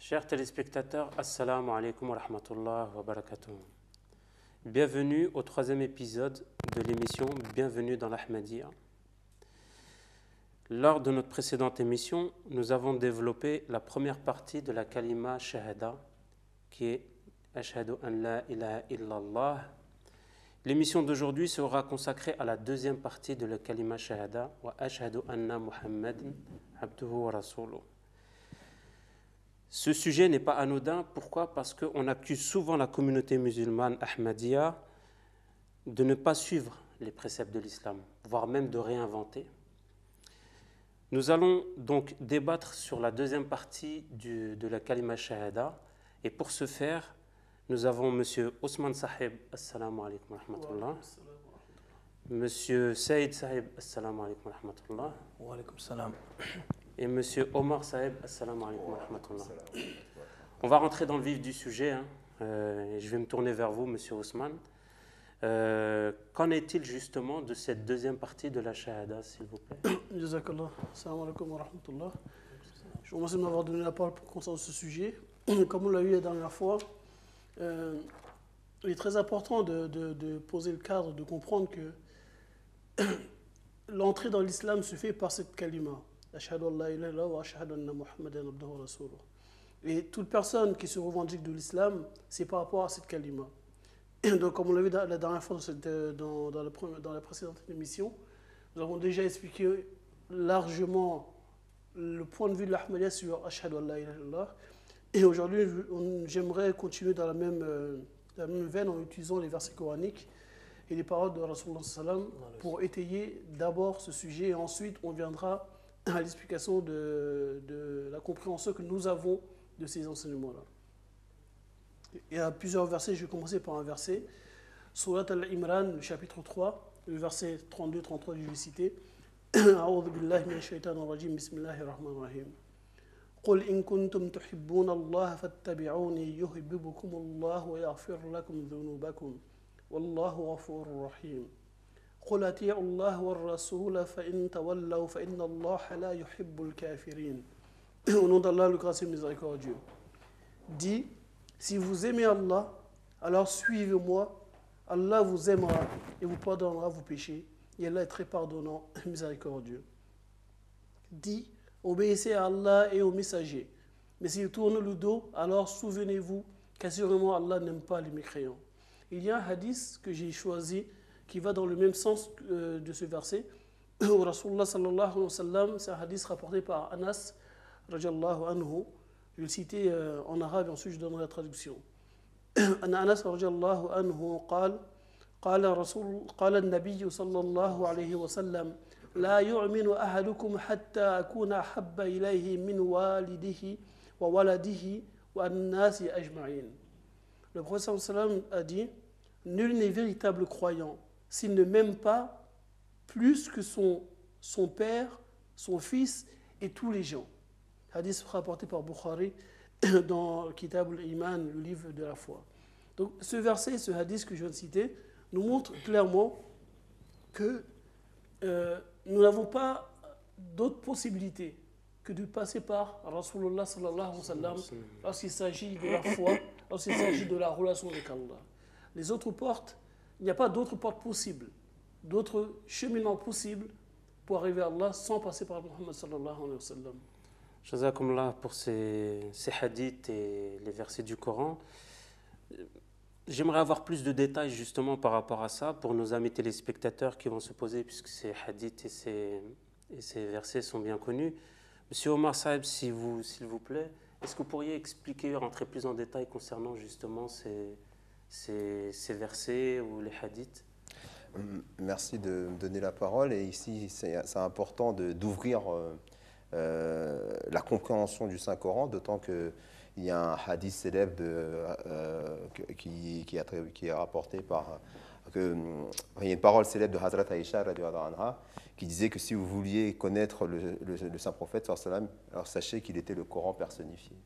Chers téléspectateurs, Assalamu alaikum wa rahmatullah wa barakatuh. Bienvenue au troisième épisode de l'émission Bienvenue dans l'Ahmadiyya. Lors de notre précédente émission, nous avons développé la première partie de la kalima shahada, qui est Ashhadu an la ilaha illallah. L'émission d'aujourd'hui sera consacrée à la deuxième partie de la kalima shahada, wa Ashhadu anna Muhammadan abduhu wa rasuluh. Ce sujet n'est pas anodin. Pourquoi? Parce qu'on accuse souvent la communauté musulmane Ahmadiyya de ne pas suivre les préceptes de l'islam, voire même de réinventer. Nous allons donc débattre sur la deuxième partie de la kalima shahada. Et pour ce faire, nous avons M. Ousmane Sahib, assalamu alaikum wa rahmatullah. M. Saïd Sahib, assalamu alaikum wa rahmatullah. Wa alaikum salam. Et M. Omar Sahib, assalamu alaikum wa rahmatullah. On va rentrer dans le vif du sujet. Et je vais me tourner vers vous, M. Ousmane. Qu'en est-il justement de cette deuxième partie de la shahada, s'il vous plaît? Jazakallah. Assalamu alaikum wa rahmatullah. Je vous remercie de m'avoir donné la parole concernant ce sujet. Comme on l'a eu la dernière fois, il est très important de poser le cadre, de comprendre que l'entrée dans l'islam se fait par cette kalima. Ashhadu an la ilaha illallah wa ashhadu anna Muhammadan abduhu wa rasuluh. Et toute personne qui se revendique de l'islam, c'est par rapport à cette kalima. Et donc, comme on l'a vu la dernière fois dans la précédente émission, nous avons déjà expliqué largement le point de vue de l'Ahmadiyya sur Ashhadu an la ilaha illallah. Et aujourd'hui, j'aimerais continuer dans la même veine en utilisant les versets coraniques et les paroles de Rasulullah sallam pour étayer d'abord ce sujet et ensuite on viendra à l'explication de la compréhension que nous avons de ces enseignements-là. Il y a plusieurs versets, je vais commencer par un verset. Surat Al-Imran, le chapitre 3, le verset 32-33, je vais citer. A'udhu billahi minash shaitanir rajim, bismillahir rahmanir rahim. قل إن كنتم تحبون الله فاتبعوني يحببكم الله ويغفر لكم ذنوبكم والله غفور رحيم قل أطيعوا الله والرسول فإن تولوا فإن الله لا يحب الكافرين. Au nom d'Allah, le gracieux miséricordieux. Dis, si vous aimez Allah, alors suivez-moi, Allah vous aimera et vous pardonnera vos péchés, et Allah est très pardonnant et miséricordieux. Dis, obéissez à Allah et aux messagers. Mais s'ils tournent le dos, alors souvenez-vous qu'assurément Allah n'aime pas les mécréants. Il y a un hadith que j'ai choisi qui va dans le même sens de ce verset. Rasulullah sallallahu alayhi wa sallam, c'est un hadith rapporté par Anas radiallahu anhu. Je vais le citer en arabe et ensuite je donnerai la traduction. Anas radiallahu anhu قال النبي صلى الله عليه وسلم لا يؤمن أحدكم حتى أكون أحب إليه من والده وولده والناس أجمعين. Le prophète sallam a dit, nul n'est véritable croyant s'il ne m'aime pas plus que son père, son fils et tous les gens. Hadith rapporté par Bukhari dans Kitab al-Iman, le livre de la foi. Donc ce verset, ce hadith que je viens de citer, nous montre clairement que nous n'avons pas d'autre possibilité que de passer par Rasulullah sallallahu alayhi wa sallam lorsqu'il s'agit de la foi, lorsqu'il s'agit de la relation avec Allah. Les autres portes, il n'y a pas d'autres portes possibles, d'autres cheminements possibles pour arriver à Allah sans passer par Muhammad sallallahu alayhi wa sallam. Jazakumullah pour ces hadiths et les versets du Coran. J'aimerais avoir plus de détails justement par rapport à ça pour nos amis téléspectateurs qui vont se poser, puisque ces hadiths et ces versets sont bien connus. Monsieur Omar Saïb, s'il vous plaît, est-ce que vous pourriez expliquer, rentrer plus en détail concernant justement ces versets ou les hadiths? Merci de me donner la parole. Et ici, c'est important d'ouvrir la compréhension du Saint-Coran, d'autant que il y a un hadith célèbre qui est rapporté par... il y a une parole célèbre de Hazrat Aïcha qui disait que si vous vouliez connaître le saint prophète, alors sachez qu'il était le Coran personnifié.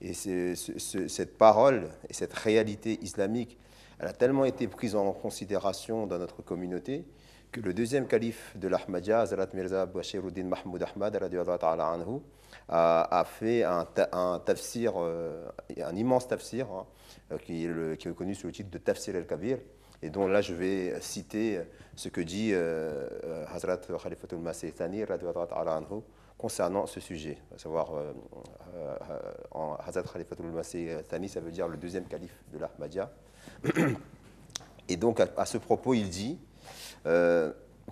Et cette parole et cette réalité islamique, elle a tellement été prise en considération dans notre communauté que le deuxième calife de l'Ahmadiyya, Hazrat Mirza Bashiruddin Mahmoud Ahmad, radiyallahu ta'ala anhu, a fait un tafsir, un immense tafsir, qui est connu sous le titre de Tafsir el-Kabir, et dont là je vais citer ce que dit Hazrat Khalifatul Masih Thani, radiyallahu ta'ala anhu, concernant ce sujet, à savoir en Hazrat Khalifatul Masih Thani, ça veut dire le deuxième calife de l'Ahmadiyya. Et donc à ce propos, il dit,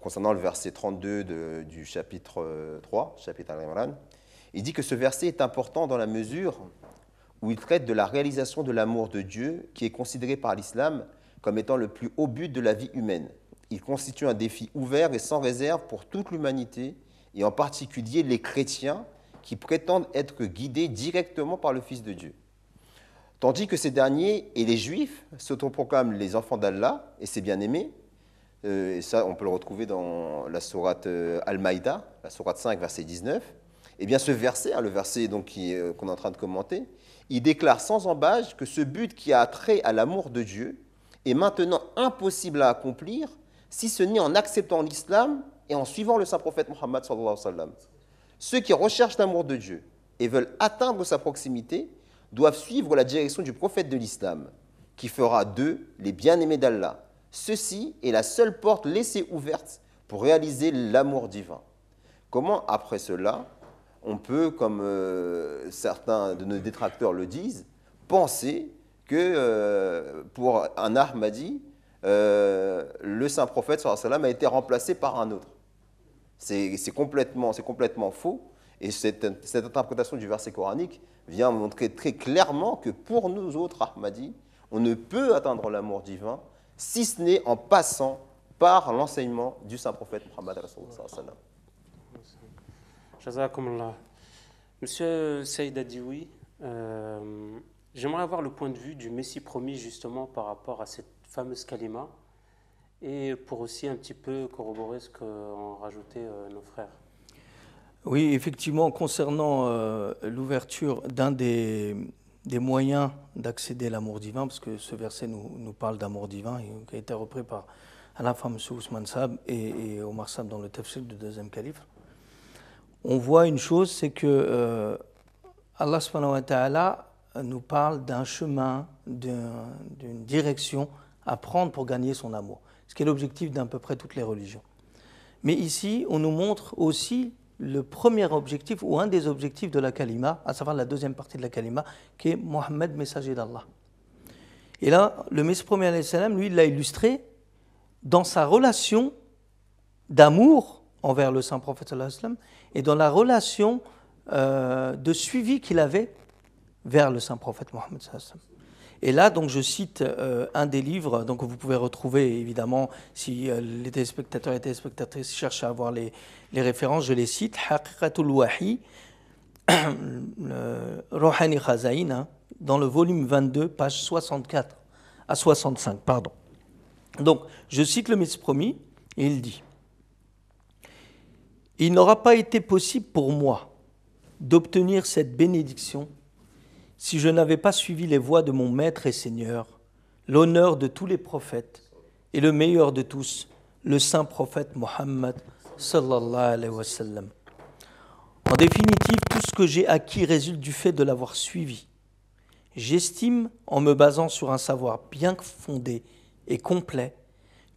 concernant le verset 32 du chapitre 3, chapitre Al-Imran, il dit que ce verset est important dans la mesure où il traite de la réalisation de l'amour de Dieu qui est considéré par l'islam comme étant le plus haut but de la vie humaine. Il constitue un défi ouvert et sans réserve pour toute l'humanité, et en particulier les chrétiens qui prétendent être guidés directement par le Fils de Dieu. Tandis que ces derniers et les juifs s'autoproclament les enfants d'Allah et ses bien-aimés, et ça on peut le retrouver dans la sourate Al-Maïda, la sourate 5, verset 19, eh bien ce verset, le verset qu'on est en train de commenter, il déclare sans embâche que ce but qui a trait à l'amour de Dieu est maintenant impossible à accomplir si ce n'est en acceptant l'islam et en suivant le saint prophète Mohammed sallallahu alayhi wa sallam. Ceux qui recherchent l'amour de Dieu et veulent atteindre sa proximité doivent suivre la direction du prophète de l'islam, qui fera d'eux les bien-aimés d'Allah. Ceci est la seule porte laissée ouverte pour réaliser l'amour divin. Comment, après cela, on peut, comme certains de nos détracteurs le disent, penser que pour un Ahmadi, le saint prophète sallallahu alayhi wa sallam a été remplacé par un autre. C'est complètement faux. Et cette interprétation du verset coranique vient montrer très clairement que pour nous autres Ahmadis, on ne peut atteindre l'amour divin si ce n'est en passant par l'enseignement du saint prophète Muhammad sallallahu alayhi wa sallam. Jazakumullah. Monsieur Saïd Adioui, j'aimerais avoir le point de vue du Messie promis justement par rapport à cette fameuse kalima et pour aussi un petit peu corroborer ce qu'ont rajouté nos frères. Oui, effectivement, concernant l'ouverture d'un des moyens d'accéder à l'amour divin, parce que ce verset nous parle d'amour divin, qui a été repris par à la fois M. Ousmane Saab et Omar Saab dans le tafsir du deuxième calife, on voit une chose, c'est que Allah subhanahu wa ta'ala nous parle d'un chemin, d'une direction à prendre pour gagner son amour, ce qui est l'objectif d'à peu près toutes les religions. Mais ici, on nous montre aussi le premier objectif ou un des objectifs de la kalima, à savoir la deuxième partie de la kalima, qui est Mohammed, messager d'Allah. Et là, le Messie premier alayhi salam, lui, il l'a illustré dans sa relation d'amour envers le saint prophète sallallahu alayhi wa sallam et dans la relation de suivi qu'il avait vers le saint prophète Mohammed sallallahu alayhi wa sallam. Et là, donc, je cite un des livres, donc vous pouvez retrouver évidemment, si les téléspectateurs et téléspectatrices cherchent à avoir les références, je les cite, Haqiqatul Wahi, Rouhani Khazaïn, dans le volume 22, page 64 à 65, pardon. Donc, je cite le Messie promis, et il dit: « Il n'aura pas été possible pour moi d'obtenir cette bénédiction si je n'avais pas suivi les voies de mon Maître et Seigneur, l'honneur de tous les prophètes et le meilleur de tous, le saint prophète Mohammed sallallahu alayhi wa sallam. En définitive, tout ce que j'ai acquis résulte du fait de l'avoir suivi. J'estime, en me basant sur un savoir bien fondé et complet,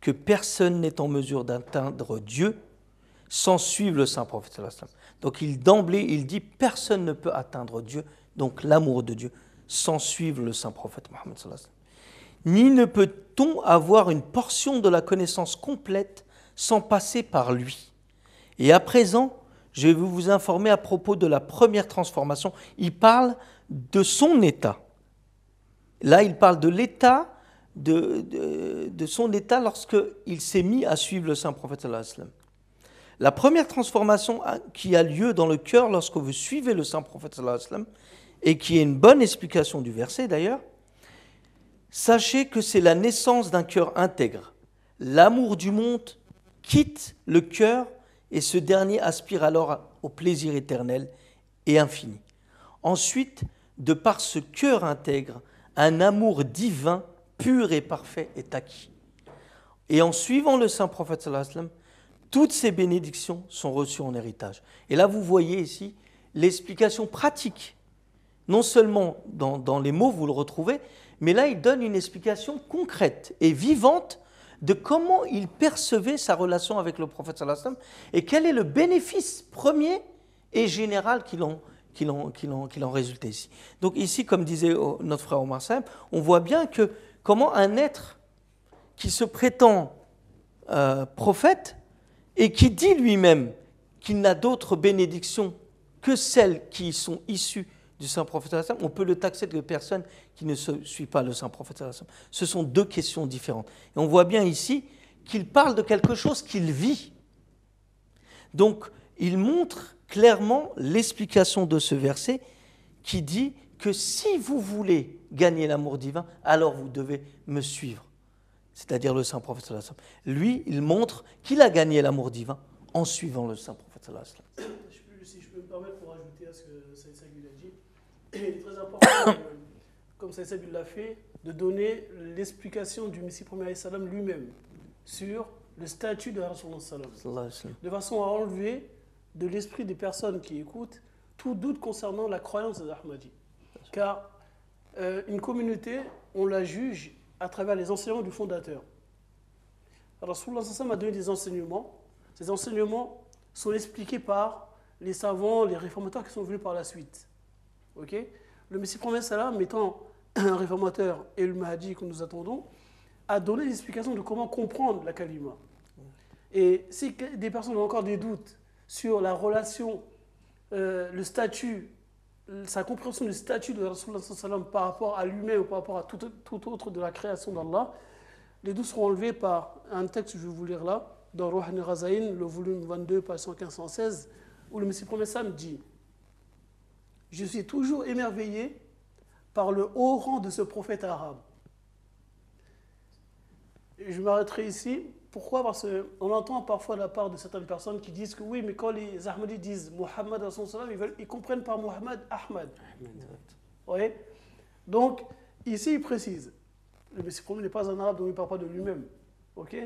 que personne n'est en mesure d'atteindre Dieu sans suivre le saint prophète sallallahu alayhi wa sallam. Donc d'emblée, il dit personne ne peut atteindre Dieu, donc l'amour de Dieu, sans suivre le saint prophète Mohammed sallallahu alayhi wa sallam. Ni ne peut-on avoir une portion de la connaissance complète sans passer par lui. Et à présent, je vais vous informer à propos de la première transformation. Il parle de son état. Là, il parle de l'état, de son état lorsqu'il s'est mis à suivre le saint prophète sallallahu alayhi wa sallam. La première transformation qui a lieu dans le cœur lorsque vous suivez le saint prophète sallallahu alayhi wa sallam, et qui est une bonne explication du verset d'ailleurs, sachez que c'est la naissance d'un cœur intègre. L'amour du monde quitte le cœur et ce dernier aspire alors au plaisir éternel et infini. Ensuite, de par ce cœur intègre, un amour divin, pur et parfait est acquis. Et en suivant le saint prophète sallallahu alayhi wa sallam, toutes ces bénédictions sont reçues en héritage. Et là, vous voyez ici l'explication pratique. Non seulement dans les mots, vous le retrouvez, mais là, il donne une explication concrète et vivante de comment il percevait sa relation avec le prophète sallallahu alayhi wa sallam et quel est le bénéfice premier et général qu'il en résultait ici. Donc ici, comme disait notre frère Omar Saïm, on voit bien que comment un être qui se prétend prophète et qui dit lui-même qu'il n'a d'autres bénédictions que celles qui sont issues du saint prophète sallallahu alayhi wa sallam, on peut le taxer de personne qui ne suit pas le saint prophète sallallahu alayhi wa sallam. Ce sont deux questions différentes. Et on voit bien ici qu'il parle de quelque chose qu'il vit. Donc, il montre clairement l'explication de ce verset qui dit que si vous voulez gagner l'amour divin, alors vous devez me suivre. C'est-à-dire le saint prophète sallallahu alayhi wa sallam. Lui, il montre qu'il a gagné l'amour divin en suivant le saint prophète sallallahu alayhi wa sallam. Si je peux me permettre pour ajouter à ce que Saïd Sabil a dit, il est très important, comme Saïd Sabil l'a fait, de donner l'explication du Messie premier alayhi salam lui-même sur le statut de Rasulullah sallallahu alayhi wa sallam, de façon à enlever de l'esprit des personnes qui écoutent tout doute concernant la croyance des Ahmadis. Car une communauté, on la juge à travers les enseignements du fondateur. Rasulullah sallallahu alayhi wa sallam a donné des enseignements. Ces enseignements sont expliqués par les savants, les réformateurs qui sont venus par la suite. Okay? Le Messie premier salam, étant un réformateur et le Mahdi que nous attendons, a donné l'explication de comment comprendre la kalima. Et si des personnes ont encore des doutes sur la relation, le statut, sa compréhension du statut de Rasulullah sallam par rapport à lui-même ou par rapport à tout autre de la création d'Allah, les doutes seront enlevés par un texte que je vais vous lire là, dans Ruh al-Ghazaïn, le volume 22, page 115-116, où le Messie premier salam dit « Je suis toujours émerveillé par le haut rang de ce prophète arabe. » Et je m'arrêterai ici. Pourquoi? Parce qu'on entend parfois de la part de certaines personnes qui disent que oui, mais quand les Ahmadis disent Muhammad, ils comprennent par Muhammad Ahmad. Oui. Donc, ici, il précise, le Messie premier n'est pas un arabe, donc il ne parle pas de lui-même. Ok?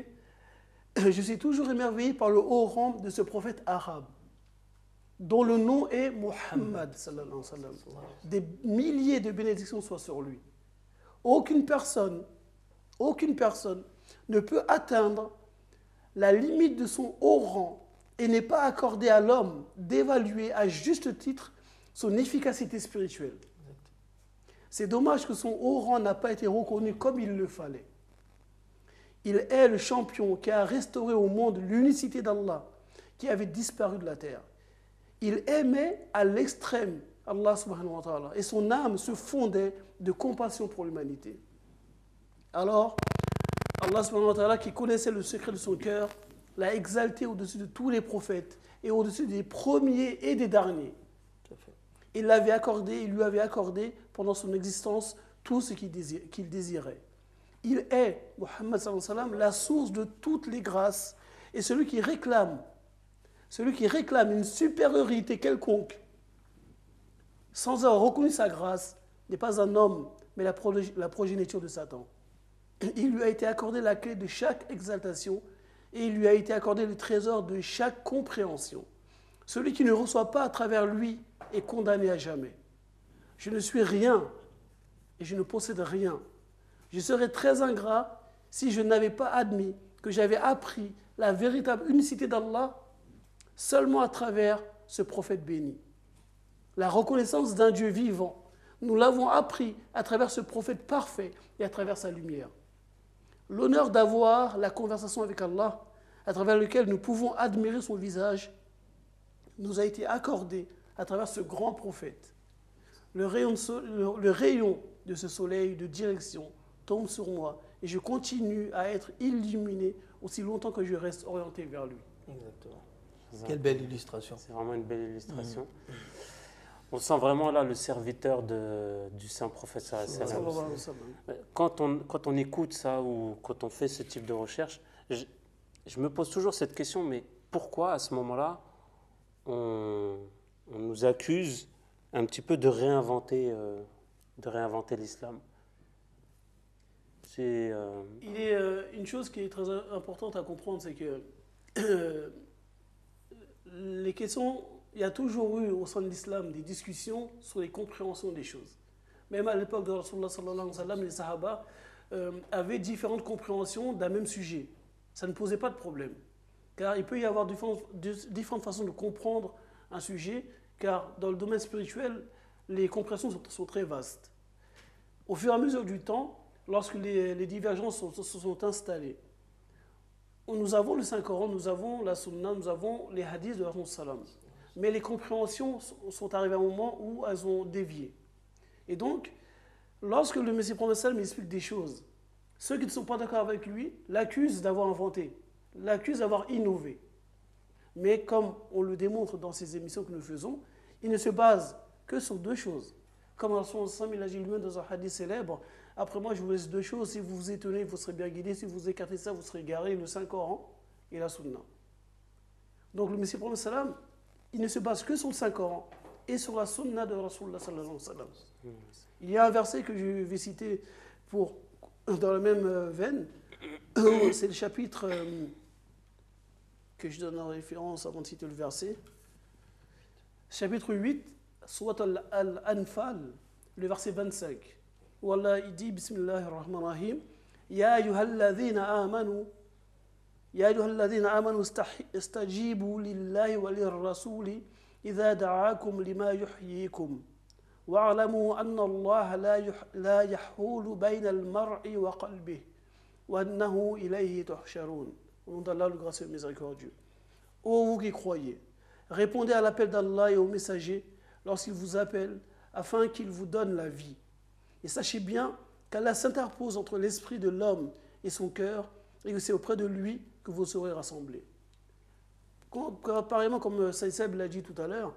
Je suis toujours émerveillé par le haut rang de ce prophète arabe, dont le nom est Muhammad, sallallahu alayhi wa sallam. Des milliers de bénédictions soient sur lui. Aucune personne ne peut atteindre la limite de son haut rang et n'est pas accordé à l'homme d'évaluer à juste titre son efficacité spirituelle. C'est dommage que son haut rang n'a pas été reconnu comme il le fallait. Il est le champion qui a restauré au monde l'unicité d'Allah qui avait disparu de la terre. Il aimait à l'extrême Allah subhanahu wa ta'ala et son âme se fondait de compassion pour l'humanité. Alors, Allah subhanahu wa ta'ala, qui connaissait le secret de son cœur, l'a exalté au-dessus de tous les prophètes et au-dessus des premiers et des derniers. Il lui avait accordé pendant son existence tout ce qu'il désirait. Il est, Muhammad sallallahu alayhi wa sallam, la source de toutes les grâces et celui qui réclame une supériorité quelconque sans avoir reconnu sa grâce n'est pas un homme, mais la progéniture de Satan. Il lui a été accordé la clé de chaque exaltation et il lui a été accordé le trésor de chaque compréhension. Celui qui ne reçoit pas à travers lui est condamné à jamais. Je ne suis rien et je ne possède rien. Je serais très ingrat si je n'avais pas admis que j'avais appris la véritable unicité d'Allah seulement à travers ce prophète béni. La reconnaissance d'un Dieu vivant, nous l'avons appris à travers ce prophète parfait et à travers sa lumière. L'honneur d'avoir la conversation avec Allah, à travers lequel nous pouvons admirer son visage, nous a été accordé à travers ce grand prophète. Le rayon de ce soleil de direction tombe sur moi et je continue à être illuminé aussi longtemps que je reste orienté vers lui. Exactement. Quelle belle illustration. C'est vraiment une belle illustration. On sent vraiment là le serviteur du saint prophète sallallahu alayhi wa sallam. Quand on écoute ça ou quand on fait ce type de recherche, je me pose toujours cette question, mais pourquoi à ce moment-là on nous accuse un petit peu de réinventer l'islam? Il est une chose qui est très importante à comprendre, c'est que les questions, il y a toujours eu au sein de l'islam des discussions sur les compréhensions des choses. Même à l'époque de Rasulullah sallallahu alayhi wa sallam, les Sahaba avaient différentes compréhensions d'un même sujet. Ça ne posait pas de problème. Car il peut y avoir différentes façons de comprendre un sujet, car dans le domaine spirituel, les compréhensions sont très vastes. Au fur et à mesure du temps, lorsque les divergences se sont installées, nous avons le Saint-Coran, nous avons la Sunna, nous avons les hadiths de Rasul sallam. Mais les compréhensions sont arrivées à un moment où elles ont dévié. Et donc, lorsque le Messie Prophète sallam explique des choses, ceux qui ne sont pas d'accord avec lui l'accusent d'avoir inventé, l'accusent d'avoir innové. Mais comme on le démontre dans ces émissions que nous faisons, il ne se base que sur deux choses. Comme Rasul sallam il a dit lui-même dans un hadith célèbre, après moi je vous laisse deux choses, si vous vous étonnez, vous serez bien guidés, si vous écartez ça, vous serez égarés, le Saint-Coran et la Sunna. Donc le Messie Prophète sallam, il ne se base que sur le Saint-Coran et sur la Sunna de Rasulullah sallallahu alayhi wa sallam. Il y a un verset que je vais citer dans la même veine, c'est le chapitre que je donne en référence avant de citer le verset. Chapitre 8, Surat al-Anfal, le verset 25. Où Allah il dit, Bismillahirrahmanirrahim, Ya ayyuhalladhina amanu, Ya ayyuhalladhina amanu istajibu lillahi wa lirrasuli idha da'akum lima yuhyikum. واعلموا أن الله لا يحول بين المرء وقلبه وأنه إليه تحشرون. Au nom d'Allah, le gracieux et miséricordieux. Ô vous qui croyez, répondez à l'appel d'Allah et au messager lorsqu'il vous appelle afin qu'il vous donne la vie. Et sachez bien qu'Allah s'interpose entre l'esprit de l'homme et son cœur et que c'est auprès de lui que vous serez rassemblés. Pareillement, comme Saïd Seb l'a dit tout à l'heure,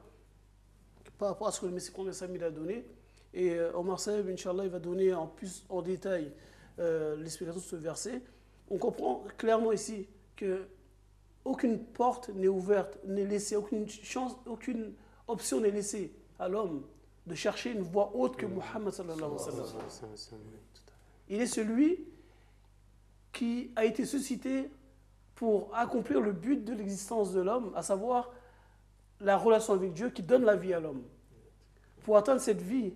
par rapport à ce que le Messie Prophète Sami a donné. Et Omar Saïb, Inch'Allah, il va donner en détail l'explication de ce verset. On comprend clairement ici qu'aucune porte n'est ouverte, n'est laissée, aucune option n'est laissée à l'homme de chercher une voie autre que Muhammad sallallahu alayhi wa sallam. Il est celui qui a été suscité pour accomplir le but de l'existence de l'homme, à savoir la relation avec Dieu qui donne la vie à l'homme. Pour atteindre cette vie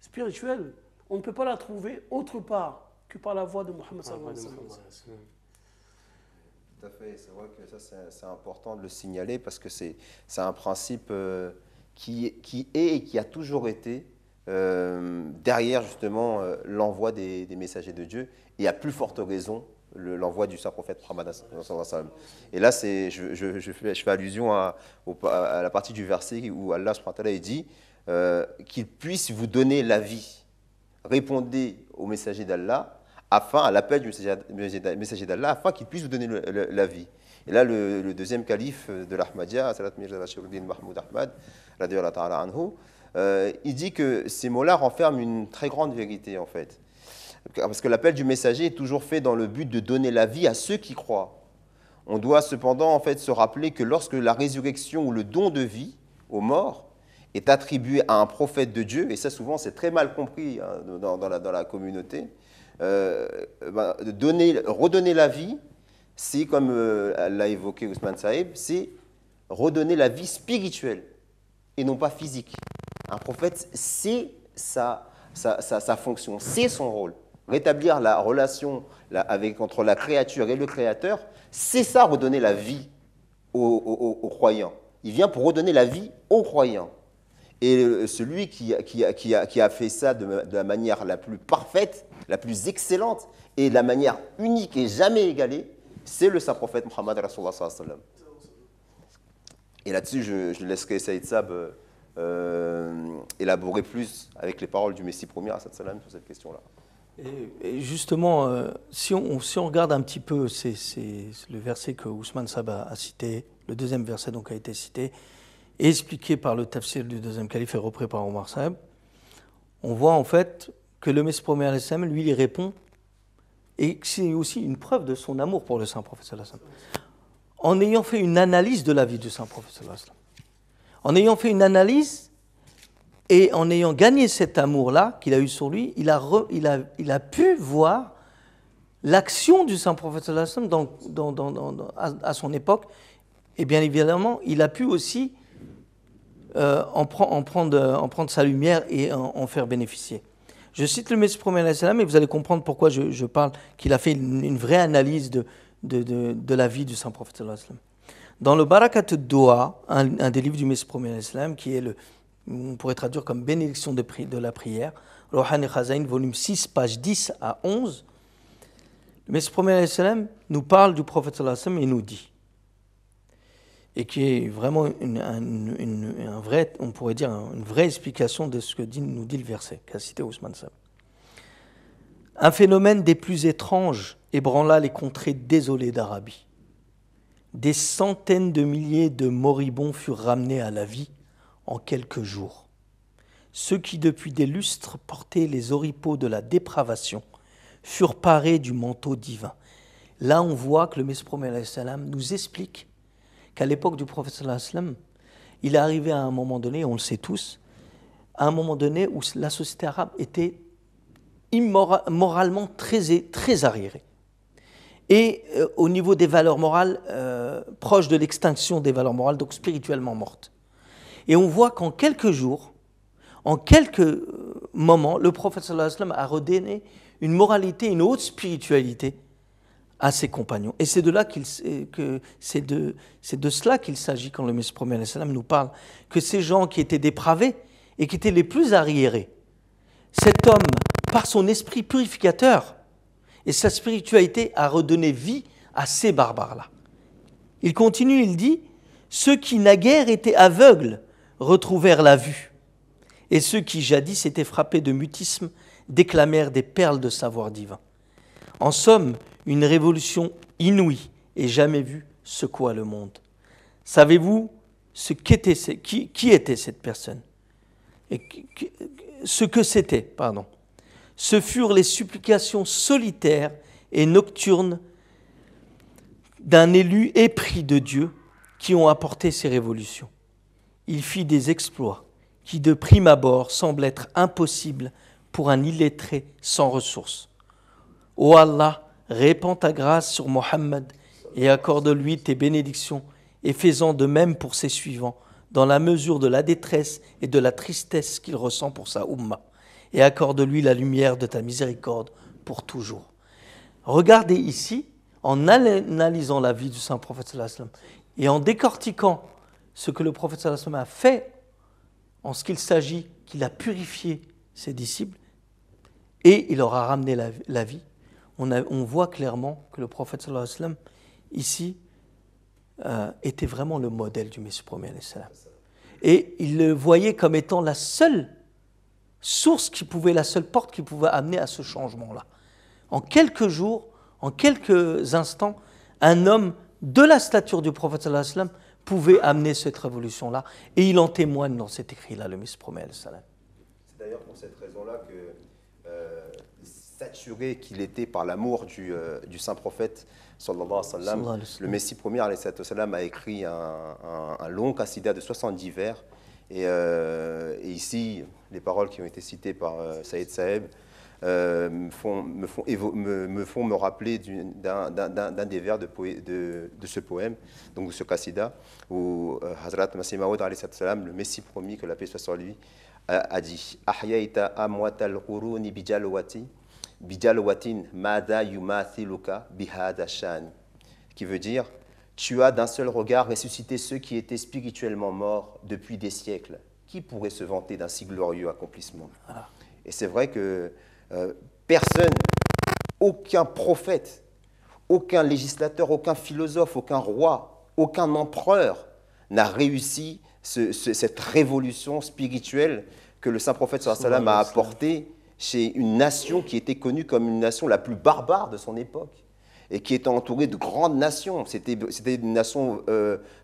spirituelle, on ne peut pas la trouver autre part que par la voie de Muhammad sallallahu alayhi wa sallam. Tout à fait, c'est vrai que ça c'est important de le signaler parce que c'est un principe qui est et qui a toujours été derrière justement l'envoi des messagers de Dieu et à plus forte raison l'envoi du Saint-Prophète Muhammad sallallahu alayhi wa sallam. Et là, je fais allusion à la partie du verset où Allah subhanahu wa ta'ala dit qu'il puisse vous donner la vie. Répondez au messager d'Allah, à l'appel du messager d'Allah, afin qu'il puisse vous donner la vie. Et là, le deuxième calife de l'Ahmadiyya, Salat Mirza Bashiruddin Mahmoud Ahmad, radiyallahu ta'ala anhu, il dit que ces mots-là renferment une très grande vérité, en fait. Parce que l'appel du messager est toujours fait dans le but de donner la vie à ceux qui croient. On doit cependant en fait se rappeler que lorsque la résurrection ou le don de vie aux morts est attribué à un prophète de Dieu, et ça souvent c'est très mal compris dans la communauté, redonner la vie, c'est comme l'a évoqué Ousmane Saïb, c'est redonner la vie spirituelle et non pas physique. Un prophète, c'est sa fonction, c'est son rôle. Rétablir la relation entre la créature et le Créateur, c'est ça, redonner la vie aux croyants. Il vient pour redonner la vie aux croyants. Et celui qui a fait ça de la manière la plus parfaite, la plus excellente, et de la manière unique et jamais égalée, c'est le Saint-Prophète Muhammad Rasulullah sallallahu alayhi wa sallam. Et là-dessus, je laisserai Saïd Sab élaborer plus avec les paroles du Messie premier sur cette question-là. Et justement, si on regarde un petit peu le verset que Ousmane Sab a cité, le deuxième verset donc a été cité, et expliqué par le tafsir du deuxième calife et repris par Omar Sab, on voit en fait que le Messie premier, lui, il répond, et c'est aussi une preuve de son amour pour le Saint-Prophète sallallahu alayhi wa sallam, en ayant fait une analyse de la vie du Saint-Prophète sallallahu alayhi wa sallam. En ayant fait une analyse et en ayant gagné cet amour-là qu'il a eu sur lui, il a pu voir l'action du saint prophète sallallahu alayhi wa sallam à son époque, et bien évidemment, il a pu aussi en prendre sa lumière et en faire bénéficier. Je cite le Messie premier alayhi salam et vous allez comprendre pourquoi je parle qu'il a fait une vraie analyse de la vie du saint prophète sallallahu alayhi wa sallam. Dans le Barakat ad-Doua, un des livres du Messie premier alayhi salam, qui est on pourrait traduire comme bénédiction de la prière, Rohan et Khazain, volume 6, page 10 à 11, le Messie premier alayhi salam nous parle du prophète sallallahu alayhi wa sallam et nous dit, et qui est vraiment on pourrait dire une vraie explication de ce que nous dit le verset qu'a cité Ousmane Sab. Un phénomène des plus étranges ébranla les contrées désolées d'Arabie. Des centaines de milliers de moribonds furent ramenés à la vie en quelques jours. Ceux qui depuis des lustres portaient les oripeaux de la dépravation furent parés du manteau divin. Là, on voit que le Messie prophète alayhi salam nous explique qu'à l'époque du prophète sallallahu alayhi wa sallam, il est arrivé à un moment donné, on le sait tous, à un moment donné où la société arabe était moralement très arriérée. Et au niveau des valeurs morales, proche de l'extinction des valeurs morales, donc spirituellement mortes. Et on voit qu'en quelques jours, en quelques moments, le prophète sallallahu alayhi wa sallam a redonné une moralité, une haute spiritualité à ses compagnons. Et c'est de cela qu'il s'agit quand le Messie premier alayhi salam nous parle que ces gens qui étaient dépravés et qui étaient les plus arriérés, cet homme, par son esprit purificateur et sa spiritualité, a redonné vie à ces barbares-là. Il continue, il dit, ceux qui naguère étaient aveugles retrouvèrent la vue, et ceux qui jadis étaient frappés de mutisme déclamèrent des perles de savoir divin. En somme, une révolution inouïe et jamais vue secoua le monde. Savez-vous qui était cette personne et ce que c'était, pardon. Ce furent les supplications solitaires et nocturnes d'un élu épris de Dieu qui ont apporté ces révolutions. Il fit des exploits qui de prime abord semblent être impossibles pour un illettré sans ressources. Ô Allah, répands ta grâce sur Mohammed et accorde-lui tes bénédictions et fais-en de même pour ses suivants dans la mesure de la détresse et de la tristesse qu'il ressent pour sa Ummah et accorde-lui la lumière de ta miséricorde pour toujours. Regardez ici, en analysant la vie du saint prophète sallallahu alayhi wa sallam et en décortiquant ce que le prophète sallallahu alayhi wa sallam a fait en ce qu'il s'agit qu'il a purifié ses disciples et il leur a ramené la vie. On voit clairement que le prophète sallallahu alayhi wa sallam, ici, était vraiment le modèle du Messie premier alayhi salam. Et il le voyait comme étant la seule source la seule porte qui pouvait amener à ce changement-là. En quelques jours, en quelques instants, un homme de la stature du prophète sallallahu alayhi wa sallam pouvait amener cette révolution-là. Et il en témoigne dans cet écrit-là, le Messie premier alayhi salam. C'est d'ailleurs pour cette raison-là que saturé qu'il était par l'amour du saint prophète sallallahu alayhi wa sallam, le Messie premier alayhi wa sallam a écrit un long qasida de 70 vers et ici les paroles qui ont été citées par Saïd Saeb me font me rappeler d'un des vers de ce poème, donc de ce qasida où Hazrat Masih Maud alayhi wa sallam, le Messie promis, que la paix soit sur lui, a dit Ahyaita amwatal quruni bijalwati Bijalwatin mada yumathiluka bihada shan, qui veut dire tu as d'un seul regard ressuscité ceux qui étaient spirituellement morts depuis des siècles. Qui pourrait se vanter d'un si glorieux accomplissement? Et c'est vrai que personne, aucun prophète, aucun législateur, aucun philosophe, aucun roi, aucun empereur n'a réussi cette révolution spirituelle que le saint prophète sallallahu alayhi wa sallam a apportée chez une nation qui était connue comme une nation la plus barbare de son époque et qui était entourée de grandes nations. C'était une nation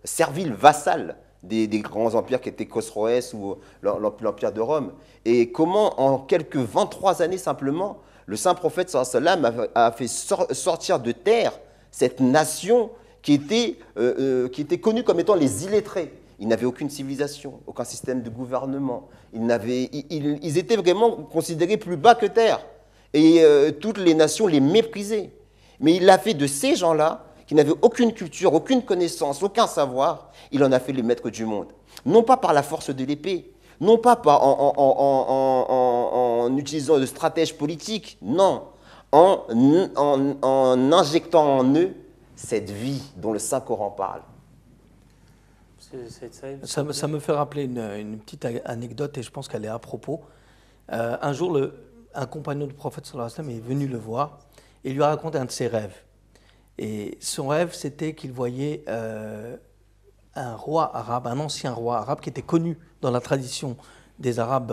servile, vassale des grands empires qui étaient Khosroès ou l'empire de Rome. Et comment, en quelques 23 années simplement, le saint prophète sallallahu alayhi wa sallam a fait sortir de terre cette nation qui était connue comme étant les illettrés. Ils n'avaient aucune civilisation, aucun système de gouvernement. Ils étaient vraiment considérés plus bas que terre. Et toutes les nations les méprisaient. Mais il l'a fait de ces gens-là, qui n'avaient aucune culture, aucune connaissance, aucun savoir, il en a fait les maîtres du monde. Non pas par la force de l'épée, non pas en utilisant de stratèges politiques, non, en injectant en eux cette vie dont le Saint-Coran parle. Ça me fait rappeler une petite anecdote et je pense qu'elle est à propos. Un jour, un compagnon du prophète sallallahu alayhi wa sallam est venu le voir et lui a raconté un de ses rêves. Et son rêve, c'était qu'il voyait un roi arabe, un ancien roi arabe qui était connu dans la tradition des Arabes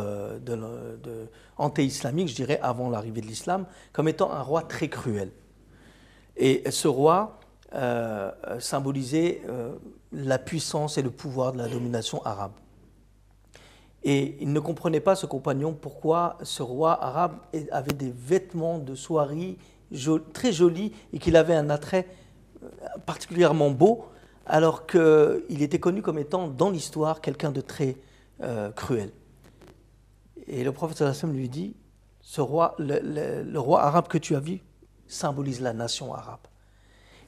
anté-islamiques, je dirais, avant l'arrivée de l'islam, comme étant un roi très cruel. Et ce roi symbolisait la puissance et le pouvoir de la domination arabe. Et il ne comprenait pas, ce compagnon, pourquoi ce roi arabe avait des vêtements de soierie très jolis et qu'il avait un attrait particulièrement beau, alors qu'il était connu comme étant, dans l'histoire, quelqu'un de très cruel. Et le prophète sallallahu alayhi wa sallam lui dit, le roi arabe que tu as vu symbolise la nation arabe.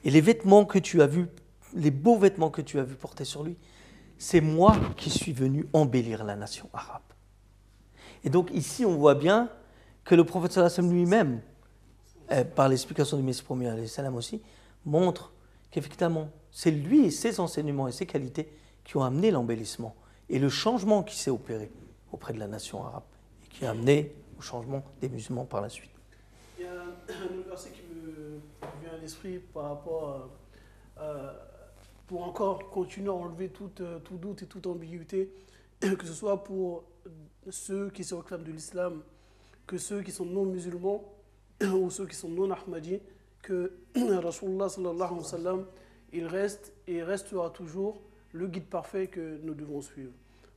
Et les vêtements que tu as vus, les beaux vêtements que tu as vus porter sur lui, c'est moi qui suis venu embellir la nation arabe. Et donc ici, on voit bien que le prophète sallallahu alayhi wa sallam lui-même, par l'explication du Messie premier alayhi salam aussi, montre qu'effectivement, c'est lui et ses enseignements et ses qualités qui ont amené l'embellissement et le changement qui s'est opéré auprès de la nation arabe et qui a amené au changement des musulmans par la suite. Il y a un autre verset qui me vient à l'esprit par rapport pour encore continuer à enlever tout doute et toute ambiguïté, que ce soit pour ceux qui se réclament de l'islam, que ceux qui sont non musulmans ou ceux qui sont non ahmadis, que Rasulullah sallallahu alayhi wa sallam, il reste et restera toujours le guide parfait que nous devons suivre.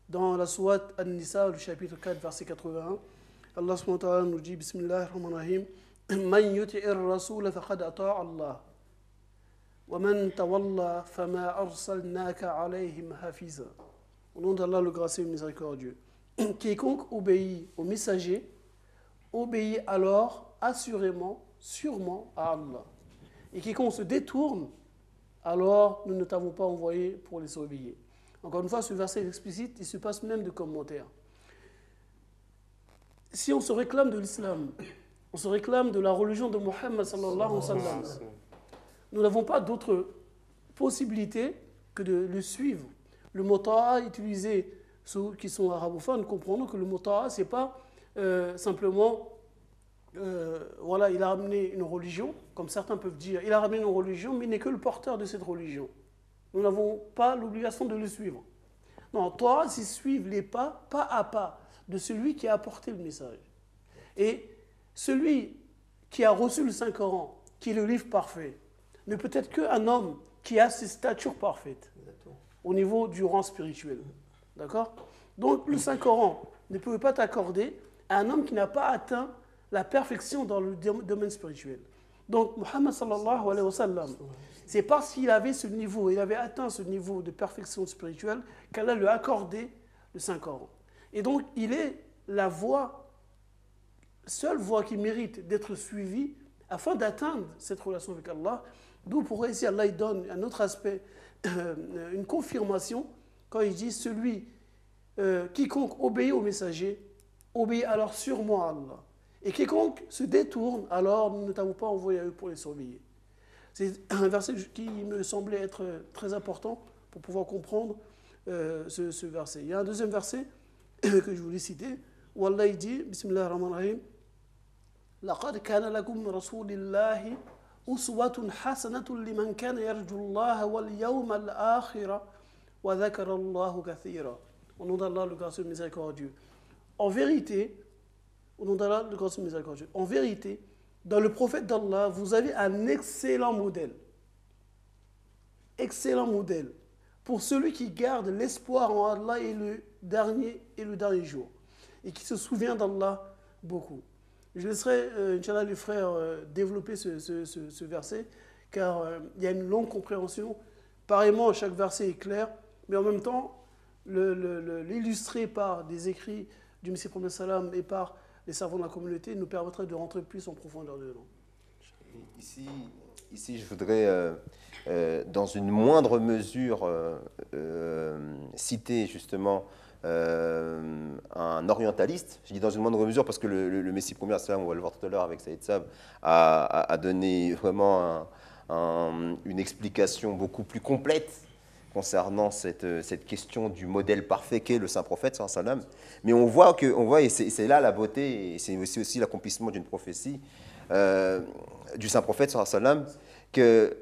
Dans la sourate An-Nisa, le chapitre 4, verset 81, Allah subhanahu wa ta'ala nous dit, Bismillah ar-Rahman ar-Rahim, Man yuti'ir rasoul faqad ata'a Allah. Wa man tawalla fama arsalnaka alayhim hafiza. Au nom d'Allah, le gracieux et le miséricordieux. Quiconque obéit au messager, obéit alors assurément, sûrement à Allah. Et quiconque se détourne, alors nous ne t'avons pas envoyé pour les surveiller. Encore une fois, ce verset est explicite, il se passe même de commentaires. Si on se réclame de l'islam, on se réclame de la religion de Mohammed sallallahu alayhi wa sallam, nous n'avons pas d'autre possibilité que de le suivre. Le mot ta'a utilisé, ceux qui sont arabophones comprendront que le mot ta'a, ce n'est pas simplement, voilà, il a ramené une religion, comme certains peuvent dire, il a ramené une religion, mais il n'est que le porteur de cette religion. Nous n'avons pas l'obligation de le suivre. Non, ta'a, c'est suivre les pas à pas, de celui qui a apporté le message. Et celui qui a reçu le Saint-Coran, qui est le livre parfait, ne peut être qu'un homme qui a ses statures parfaites au niveau du rang spirituel. D'accord? Donc le Saint-Coran ne peut pas t'accorder à un homme qui n'a pas atteint la perfection dans le domaine spirituel. Donc Muhammad sallallahu alayhi wa sallam, c'est parce qu'il avait ce niveau, il avait atteint ce niveau de perfection spirituelle qu'Allah lui a accordé le Saint-Coran. Et donc il est la voie, seule voie qui mérite d'être suivie afin d'atteindre cette relation avec Allah. D'où pourrait ici Allah il donne un autre aspect, une confirmation, quand il dit celui quiconque obéit au messager, obéit alors sûrement à Allah. Et quiconque se détourne, alors nous ne t'avons pas envoyé à eux pour les surveiller. C'est un verset qui me semblait être très important pour pouvoir comprendre ce verset. Il y a un deuxième verset que je voulais citer, où Allah il dit, Bismillah ar-Rahman ar-Rahim, لقد كان لكم رسول الله أسوة حسنة لمن كان يرجو الله واليوم الآخر وذكر الله كثيرا. Au nom d'Allah, le gracieux miséricordieux. En vérité, au nom d'Allah, le gracieux miséricordieux. En vérité, dans le prophète d'Allah, vous avez un excellent modèle. Excellent modèle. Pour celui qui garde l'espoir en Allah et le dernier jour. Et qui se souvient d'Allah beaucoup. Je laisserai, Inch'Allah, les frères développer ce verset, car il y a une longue compréhension. Pareillement, chaque verset est clair, mais en même temps, l'illustrer par des écrits du Messie Prophète Salam et par les savants de la communauté nous permettrait de rentrer plus en profondeur dedans. Ici, Ici, je voudrais, dans une moindre mesure, citer justement un orientaliste. Je dis dans une moindre mesure parce que le Messie premier, on va le voir tout à l'heure avec Saïd Sab, a donné vraiment une explication beaucoup plus complète concernant cette question du modèle parfait qu'est le saint prophète, sallam. Mais on voit, et c'est là la beauté, et c'est aussi l'accomplissement d'une prophétie du saint prophète, sallam, que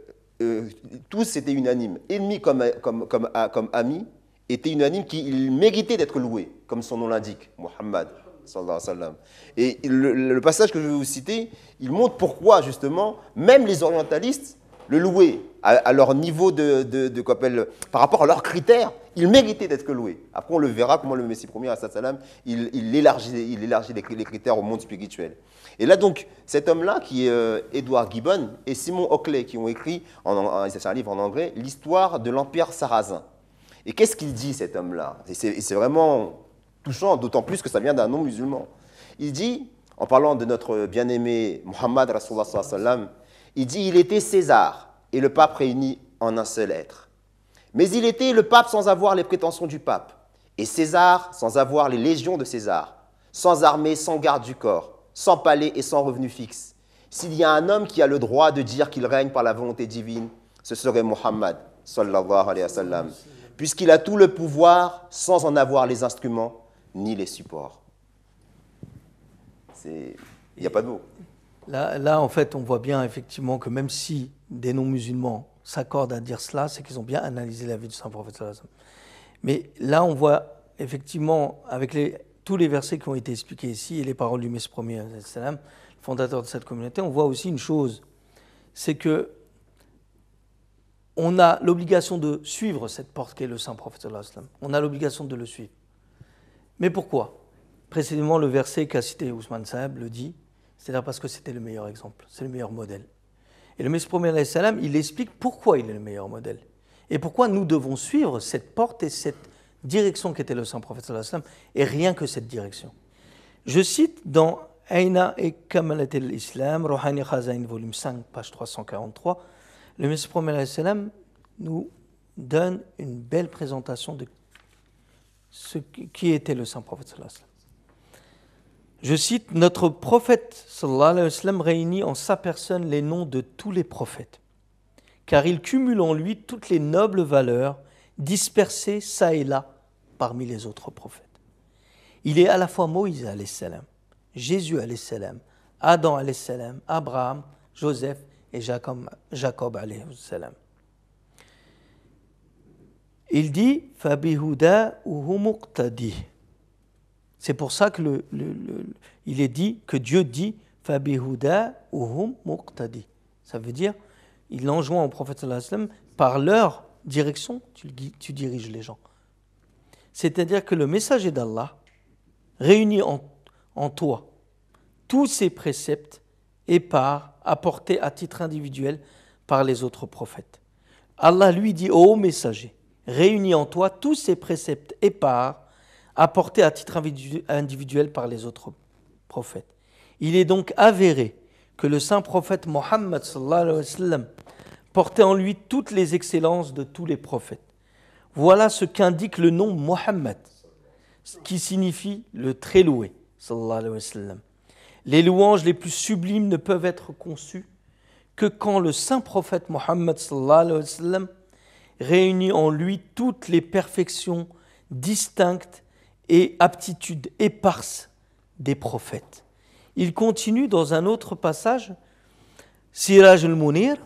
tous étaient unanimes, ennemis comme amis, étaient unanimes qu'il méritait d'être loué, comme son nom l'indique, Muhammad, sallallahu alayhi wa sallam. Et le passage que je vais vous citer, il montre pourquoi, justement, même les orientalistes le louaient à leur niveau par rapport à leurs critères, il méritait d'être loué. Après, on le verra comment le Messie premier, sallam, il élargit les critères au monde spirituel. Et là, donc, cet homme-là, qui est Edward Gibbon et Simon Oakley, qui ont écrit, c'est un livre en anglais, l'histoire de l'Empire sarrasin. Et qu'est-ce qu'il dit, cet homme-là? Et c'est vraiment touchant, d'autant plus que ça vient d'un non-musulman. Il dit, en parlant de notre bien-aimé Muhammad Rasulullah sallallahu alayhi wa sallam, il dit, il était César et le pape réunis en un seul être. Mais il était le pape sans avoir les prétentions du pape, et César sans avoir les légions de César, sans armée, sans garde du corps, sans palais et sans revenu fixe. S'il y a un homme qui a le droit de dire qu'il règne par la volonté divine, ce serait Muhammad, sallallahu alayhi wa sallam, puisqu'il a tout le pouvoir sans en avoir les instruments ni les supports. Il n'y a pas de mots. Là, en fait, on voit bien effectivement que même si des non-musulmans s'accordent à dire cela, c'est qu'ils ont bien analysé la vie du saint prophète. Mais là, on voit effectivement, avec tous les versets qui ont été expliqués ici et les paroles du Messie premier, le fondateur de cette communauté, on voit aussi une chose, c'est que on a l'obligation de suivre cette porte qu'est le saint prophète. On a l'obligation de le suivre. Mais pourquoi? Précisément, le verset qu'a cité Ousmane Saab le dit, c'est-à-dire parce que c'était le meilleur exemple, c'est le meilleur modèle. Et le Messie premier, il explique pourquoi il est le meilleur modèle et pourquoi nous devons suivre cette porte et cette direction qu'était le saint prophète et rien que cette direction. Je cite dans Aïna et Kamalat al-Islam, Rouhani Khazain, volume 5, page 343, le Messie premier nous donne une belle présentation de ce qui était le saint prophète. Je cite, notre prophète sallallahu alayhi wa sallam réunit en sa personne les noms de tous les prophètes, car il cumule en lui toutes les nobles valeurs dispersées ça et là parmi les autres prophètes. Il est à la fois Moïse alayhi salam, Jésus alayhi salam, Adam alayhi salam, Abraham, Joseph et Jacob alayhi salam. Il dit Fabihuda uhu muqtadi. C'est pour ça que il est dit que Dieu dit Fabihuda uhum muqtadi. Ça veut dire il enjoint au prophète sallallahu alayhi wa sallam, par leur direction, tu diriges les gens. C'est-à-dire que le messager d'Allah réunit en toi tous ses préceptes et apportés à titre individuel par les autres prophètes. Allah lui dit ô messager, réunis en toi tous ces préceptes et apportés à titre individuel par les autres prophètes. Il est donc avéré que le saint prophète Mohammed sallallahu alayhi wa sallam portait en lui toutes les excellences de tous les prophètes. Voilà ce qu'indique le nom Mohammed, qui signifie le très loué sallallahu alayhi wa sallam. Les louanges les plus sublimes ne peuvent être conçues que quand le saint prophète Mohammed sallallahu alayhi wa sallam réunit en lui toutes les perfections distinctes et aptitudes éparses des prophètes. Il continue dans un autre passage, Siraj al-Munir,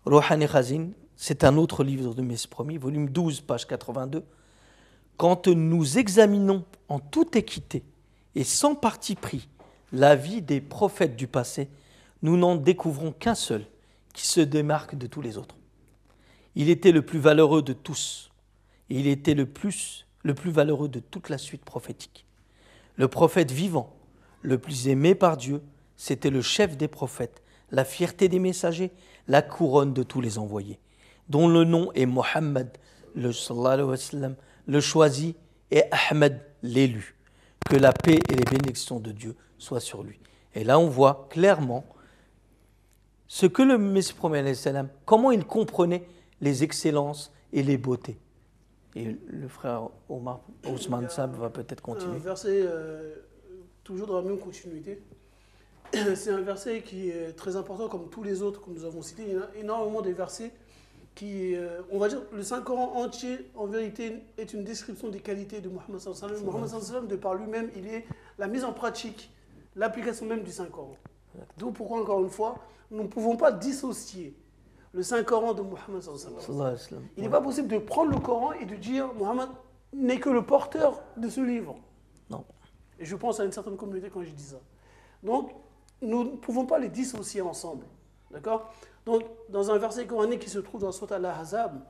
Rouhani Khazin, c'est un autre livre de Messie premier, volume 12, page 82. Quand nous examinons en toute équité et sans parti pris la vie des prophètes du passé, nous n'en découvrons qu'un seul qui se démarque de tous les autres. Il était le plus valeureux de tous et il était le plus valeureux de toute la suite prophétique. Le prophète vivant, le plus aimé par Dieu, c'était le chef des prophètes, la fierté des messagers, la couronne de tous les envoyés, dont le nom est Mohammed, le sallallahu alayhi wa sallam, le choisi, et Ahmed, l'élu. Que la paix et les bénédictions de Dieu soient sur lui. Et là, on voit clairement ce que le Messie promet, comment il comprenait les excellences et les beautés. Et le frère Ousmane Sab va peut-être continuer. Un verset, toujours dans la même continuité. C'est un verset qui est très important, comme tous les autres que nous avons cités. Il y a énormément de versets qui, on va dire, le Saint-Coran entier, en vérité, est une description des qualités de Mohammed sallallahu alayhi wa sallam. Mohammed sallallahu alayhi wa sallam, de par lui-même, il est la mise en pratique, l'application même du Saint-Coran. D'où pourquoi, encore une fois, nous ne pouvons pas dissocier le Saint-Coran de Mohammed sallallahu alayhi wa sallam. Il n'est pas possible de prendre le Coran et de dire Mohammed n'est que le porteur de ce livre. Non. Et je pense à une certaine communauté quand je dis ça. Donc, nous ne pouvons pas les dissocier ensemble. D'accord? Donc, dans un verset coranique qui se trouve dans Sourate Al-Ahzab,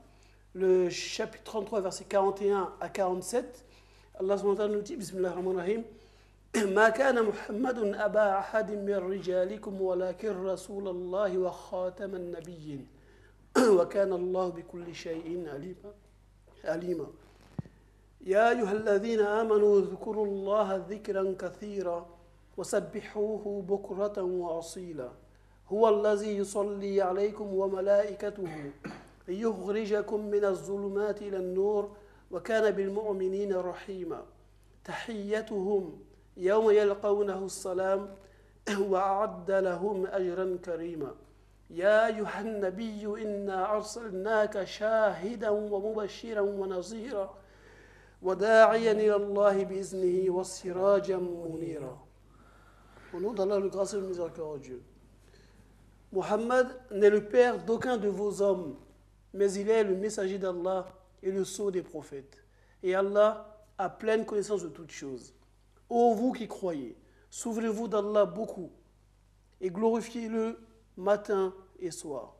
le chapitre 33, verset 41 à 47, Allah subhanahu wa ta'ala nous dit, Bismillahirrahmanirrahim, ما كان محمد أبا أحد من رجالكم ولكن رسول الله وخاتم النبيين وكان الله بكل شيء عليما يا أيها الذين آمنوا اذكروا الله ذكرا كثيرا وسبحوه بكرة وأصيلا هو الذي يصلي عليكم وملائكته ليخرجكم من الظلمات إلى النور وكان بالمؤمنين رحيما تحيتهم يوم يلقونه السلام وأعد لهم أجرا كريما يا أيها النبي إنا أرسلناك شاهدا ومبشرا ونذيرا وداعيا إلى الله بإذنه وسراجا منيرا. Au nom d'Allah le gracieux et le miséricordieux. Mohammed n'est le père d'aucun de vos hommes, mais il est le messager d'Allah et le sceau des prophètes. Et Allah a pleine connaissance de toutes choses. Ô vous qui croyez, souvenez-vous d'Allah beaucoup et glorifiez-le matin et soir.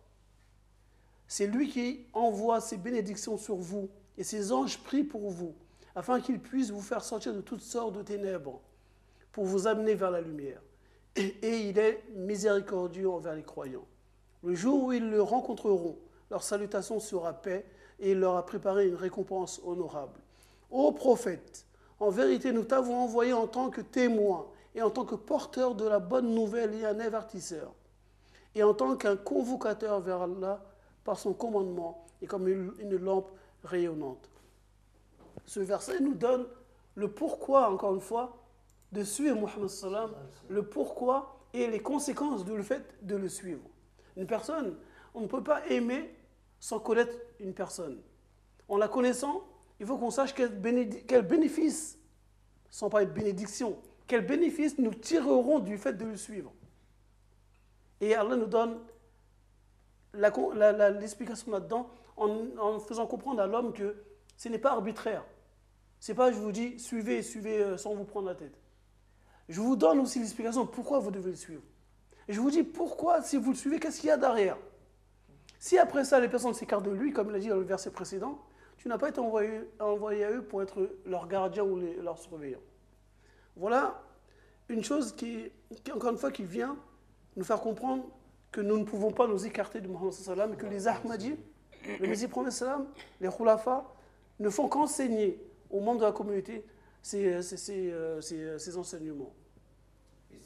C'est lui qui envoie ses bénédictions sur vous et ses anges prient pour vous, afin qu'ils puissent vous faire sortir de toutes sortes de ténèbres pour vous amener vers la lumière. Et il est miséricordieux envers les croyants. Le jour où ils le rencontreront, leur salutation sera paix et il leur a préparé une récompense honorable. Ô prophète, en vérité, nous t'avons envoyé en tant que témoin et en tant que porteur de la bonne nouvelle et un avertisseur, et en tant qu'un convocateur vers Allah par son commandement et comme une lampe rayonnante. Ce verset nous donne le pourquoi, encore une fois, de suivre Mohammed sallam, le pourquoi et les conséquences du fait de le suivre. Une personne, on ne peut pas aimer sans connaître une personne. En la connaissant, il faut qu'on sache quel bénéfice, sans parler de bénédiction, quel bénéfice nous tirerons du fait de le suivre. Et Allah nous donne l'explication là-dedans en faisant comprendre à l'homme que ce n'est pas arbitraire. Ce n'est pas je vous dis suivez sans vous prendre la tête. Je vous donne aussi l'explication pourquoi vous devez le suivre. Et je vous dis pourquoi, si vous le suivez, qu'est-ce qu'il y a derrière. Si après ça les personnes s'écartent de lui, comme il a dit dans le verset précédent, tu n'as pas été envoyé à eux pour être leur gardien ou leur surveillant. Voilà une chose qui, encore une fois, qui vient nous faire comprendre que nous ne pouvons pas nous écarter de Mohammed sallam et que les Ahmadis, le Messie promet sallam, les Khulafa, ne font qu'enseigner aux membres de la communauté ces enseignements. Et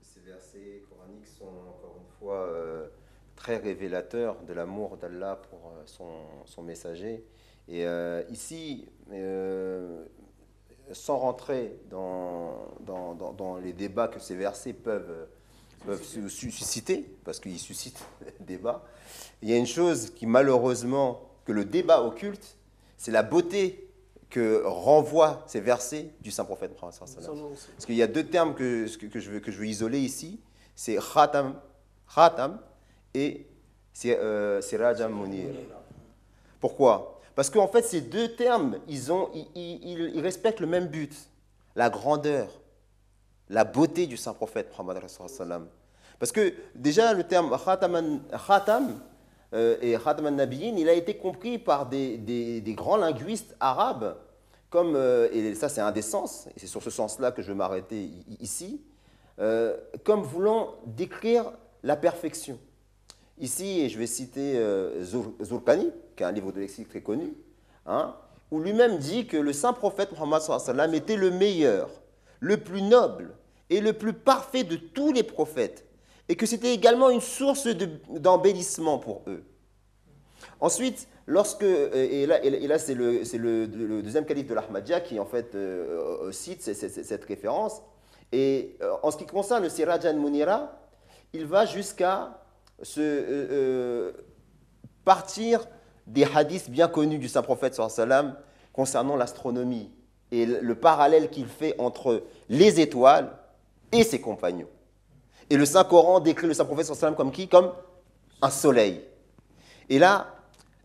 ces versets coraniques sont encore une fois très révélateurs de l'amour d'Allah pour son messager. Et ici, sans rentrer dans les débats que ces versets peuvent susciter, parce qu'ils suscitent débat, il y a une chose qui malheureusement, que le débat occulte, c'est la beauté que renvoient ces versets du Saint-Prophète Mohammed sallallahu alayhi wa sallam. Parce qu'il y a deux termes que je veux isoler ici, c'est khatam et sirajam munir. Pourquoi ? Parce qu'en fait, ces deux termes, ils respectent le même but, la grandeur, la beauté du Saint-Prophète Mohammed sallallahu alayhi wa sallam. Parce que déjà, le terme khatam et khatam al-nabiyyin, il a été compris par des grands linguistes arabes, comme, et ça c'est un des sens, et c'est sur ce sens-là que je vais m'arrêter ici, comme voulant décrire la perfection. Ici, et je vais citer Zurqani, qui est un livre de lexique très connu, hein, où lui-même dit que le Saint-Prophète Mohammed sallallahu alayhi wa sallam était le meilleur, le plus noble et le plus parfait de tous les prophètes, et que c'était également une source d'embellissement pour eux. Ensuite, et là c'est le deuxième calife de l'Ahmadiyya qui en fait cite cette référence, et en ce qui concerne le Siraj al-Munira, il va jusqu'à partir des hadiths bien connus du Saint-Prophète sallallahu alayhi wa sallam concernant l'astronomie et le parallèle qu'il fait entre les étoiles et ses compagnons. Et le Saint-Coran décrit le Saint-Prophète sallallahu alayhi wa sallam comme qui? Comme un soleil. Et là,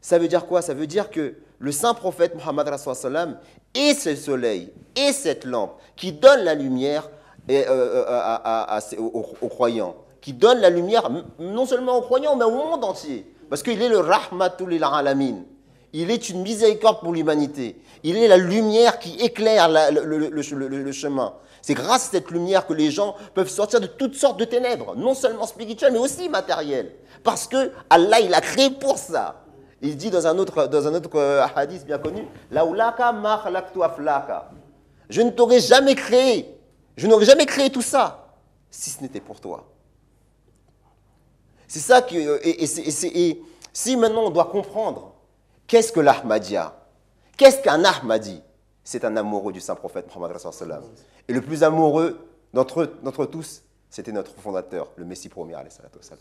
ça veut dire quoi? Ça veut dire que le Saint-Prophète Muhammad sallallahu alayhi wa sallam est ce soleil, et cette lampe qui donne la lumière aux croyants, qui donne la lumière non seulement aux croyants, mais au monde entier. Parce qu'il est le rahmatul lil alamin. Il est une miséricorde pour l'humanité. Il est la lumière qui éclaire le chemin. C'est grâce à cette lumière que les gens peuvent sortir de toutes sortes de ténèbres, non seulement spirituelles, mais aussi matérielles. Parce que Allah, il a créé pour ça. Il dit dans un autre hadith bien connu, Laoulaka ma khalaqtu aflaka. Je ne t'aurais jamais créé, je n'aurais jamais créé tout ça si ce n'était pour toi. C'est ça et si maintenant on doit comprendre qu'est-ce que l'Ahmadiyya, qu'est-ce qu'un Ahmadi, c'est un amoureux du Saint-Prophète Muhammad sallallahu alayhi wa sallam. Et le plus amoureux d'entre tous, c'était notre fondateur, le Messie premier alayhi sallam.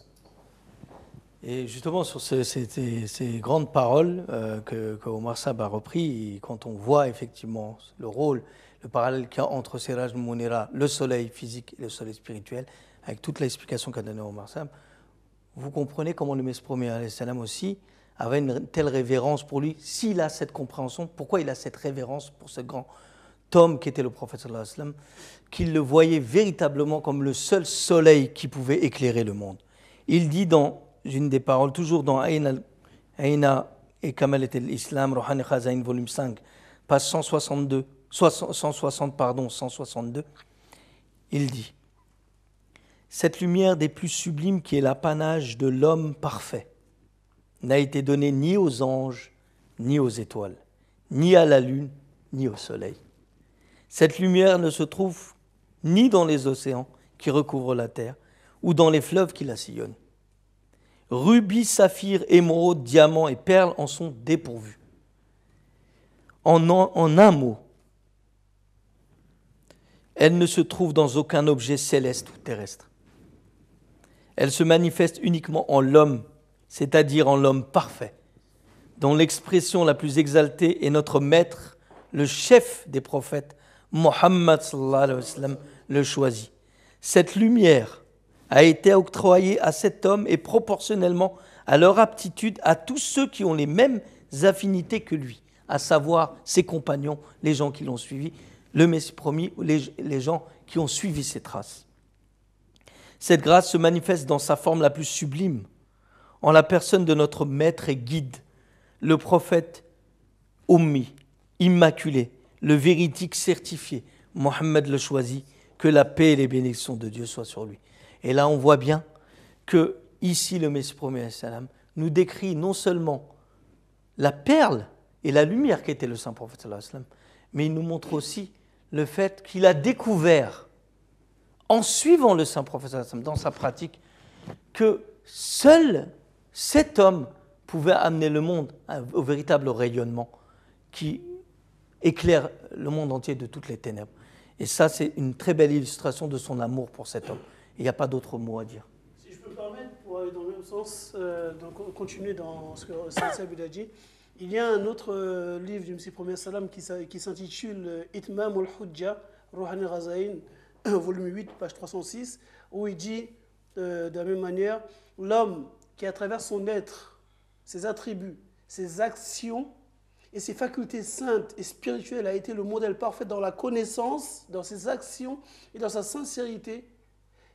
Et justement, sur ces grandes paroles que Omar Sab a repris, et quand on voit effectivement le rôle, le parallèle qu'il y a entre Siraj al-Munira, le soleil physique et le soleil spirituel, avec toute l'explication qu'a donnée Omar Sab, vous comprenez comment le Messie premier alayhi salam aussi avait une telle révérence pour lui. S'il a cette compréhension, pourquoi il a cette révérence pour ce grand homme qui était le prophète sallallahu alayhi wa sallam, qu'il le voyait véritablement comme le seul soleil qui pouvait éclairer le monde. Il dit dans une des paroles, toujours dans Aïna et Kamal et l'Islam, Rouhani Khazaïn, volume 5, page 162, il dit: cette lumière des plus sublimes qui est l'apanage de l'homme parfait n'a été donnée ni aux anges, ni aux étoiles, ni à la lune, ni au soleil. Cette lumière ne se trouve ni dans les océans qui recouvrent la terre, ou dans les fleuves qui la sillonnent. Rubis, saphir, émeraude, diamant et perles en sont dépourvus. En un mot, elle ne se trouve dans aucun objet céleste ou terrestre. Elle se manifeste uniquement en l'homme, c'est-à-dire en l'homme parfait, dont l'expression la plus exaltée est notre maître, le chef des prophètes, Muhammad sallallahu alayhi wa sallam, le choisi. Cette lumière a été octroyée à cet homme et proportionnellement à leur aptitude à tous ceux qui ont les mêmes affinités que lui, à savoir ses compagnons, les gens qui l'ont suivi, le Messie promis, les gens qui ont suivi ses traces. Cette grâce se manifeste dans sa forme la plus sublime, en la personne de notre maître et guide, le prophète Ummi, immaculé, le véridique certifié, Mohammed le choisi, que la paix et les bénédictions de Dieu soient sur lui. Et là, on voit bien que ici, le Messie premier salam nous décrit non seulement la perle et la lumière qu'était le saint prophète sallallahu alayhi wa sallam, mais il nous montre aussi le fait qu'il a découvert, en suivant le saint prophète sallallahu alayhi wa sallam dans sa pratique, que seul cet homme pouvait amener le monde au véritable rayonnement qui éclaire le monde entier de toutes les ténèbres. Et ça, c'est une très belle illustration de son amour pour cet homme. Il n'y a pas d'autre mot à dire. Si je peux me permettre, pour aller dans le même sens, continuer dans ce que Saïd a dit, il y a un autre livre du Messie premier salam qui s'intitule Itmam al-Hujja, Rouhani Khazaïn, volume 8, page 306, où il dit de la même manière, l'homme qui à travers son être, ses attributs, ses actions et ses facultés saintes et spirituelles a été le modèle parfait dans la connaissance, dans ses actions et dans sa sincérité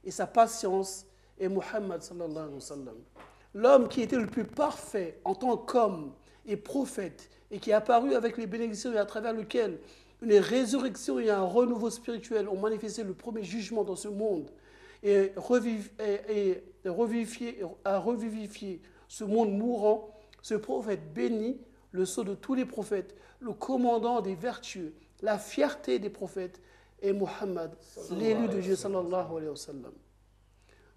et sa patience est Muhammad sallallahu alayhi wa sallam. L'homme qui était le plus parfait en tant qu'homme et prophète et qui est apparu avec les bénédictions et à travers lequel une résurrection et un renouveau spirituel ont manifesté le premier jugement dans ce monde et a revivifié ce monde mourant, ce prophète béni, le sceau de tous les prophètes, le commandant des vertueux, la fierté des prophètes, est Muhammad, l'élu de Dieu sallallahu alayhi wa sallam.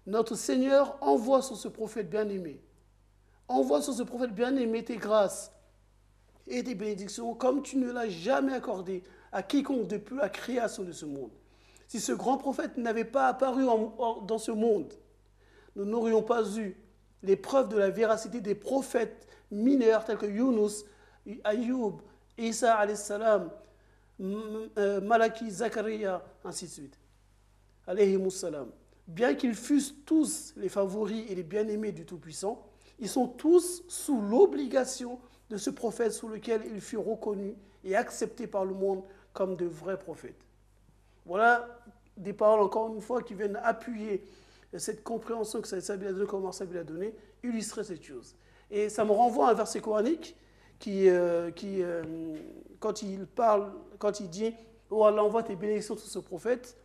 notre Seigneur envoie sur ce prophète bien-aimé. Envoie sur ce prophète bien-aimé tes grâces et tes bénédictions comme tu ne l'as jamais accordé à quiconque depuis la création de ce monde. Si ce grand prophète n'avait pas apparu dans ce monde, nous n'aurions pas eu les preuves de la véracité des prophètes mineurs tels que Yunus, Ayoub, Isa alayhi salam, Malaki, Zachariah, ainsi de suite. Alayhimus salam. Bien qu'ils fussent tous les favoris et les bien-aimés du Tout-Puissant, ils sont tous sous l'obligation de ce prophète sous lequel ils furent reconnus et acceptés par le monde comme de vrais prophètes. Voilà des paroles, encore une fois, qui viennent appuyer cette compréhension que Saïd a donnée, comme Marsabi l'a donnée, illustrer cette chose. Et ça me renvoie à un verset coranique qui quand il dit « Oh Allah, envoie tes bénédictions sur ce prophète »,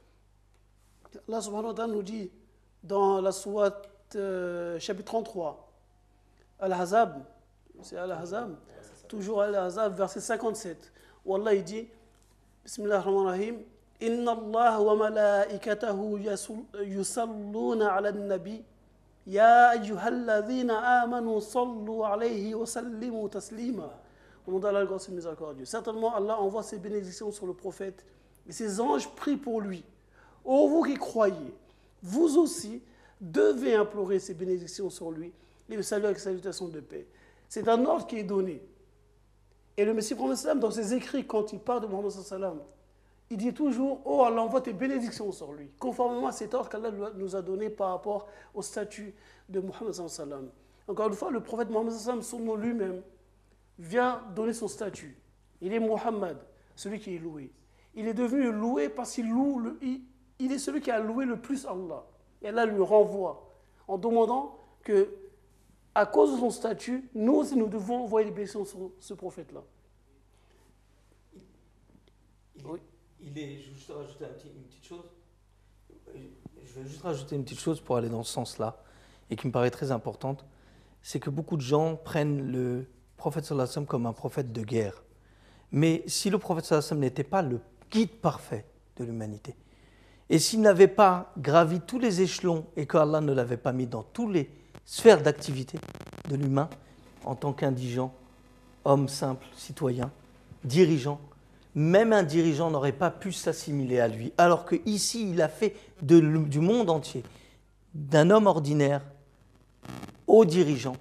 Allah subhanahu wa ta'ala nous dit dans la sourate chapitre 33, Al-Ahzab, c'est Al-Ahzab, toujours Al-Ahzab, verset 57, où Allah il dit Bismillah ar-Rahman ar-Rahim, Inna Allah wa malaikatahu yusalluna ala nabi ya ayyuhalladhina amanu sallu alayhi wa sallimu taslima. Au nom d'Allah, le grand, c'est miséricordieux. Certainement, Allah envoie ses bénédictions sur le prophète et ses anges prient pour lui. Ô vous qui croyez, vous aussi devez implorer ces bénédictions sur lui et le salut avec salutation de paix. C'est un ordre qui est donné. Et le Messie Mohammed, dans ses écrits, quand il parle de Mohammed, il dit toujours « Oh, Allah envoie tes bénédictions sur lui », conformément à cet ordre qu'Allah nous a donné par rapport au statut de Mohammed. Encore une fois, le prophète Mohammed, son nom lui-même, vient donner son statut. Il est Muhammad, celui qui est loué. Il est devenu loué parce qu'il loue, il est celui qui a loué le plus Allah. Et Allah lui renvoie en demandant que, à cause de son statut, nous aussi nous devons envoyer des bénédictions sur ce prophète-là. Oui. Je vais juste rajouter une petite chose. Je vais juste rajouter une petite chose pour aller dans ce sens-là et qui me paraît très importante. C'est que beaucoup de gens prennent le prophète sallallahu alayhi wa sallam comme un prophète de guerre. Mais si le prophète sallallahu alayhi wa sallam n'était pas le guide parfait de l'humanité, et s'il n'avait pas gravi tous les échelons et qu'Allah ne l'avait pas mis dans toutes les sphères d'activité de l'humain, en tant qu'indigent, homme simple, citoyen, dirigeant, même un dirigeant n'aurait pas pu s'assimiler à lui. Alors qu'ici, il a fait du monde entier, d'un homme ordinaire au dirigeant,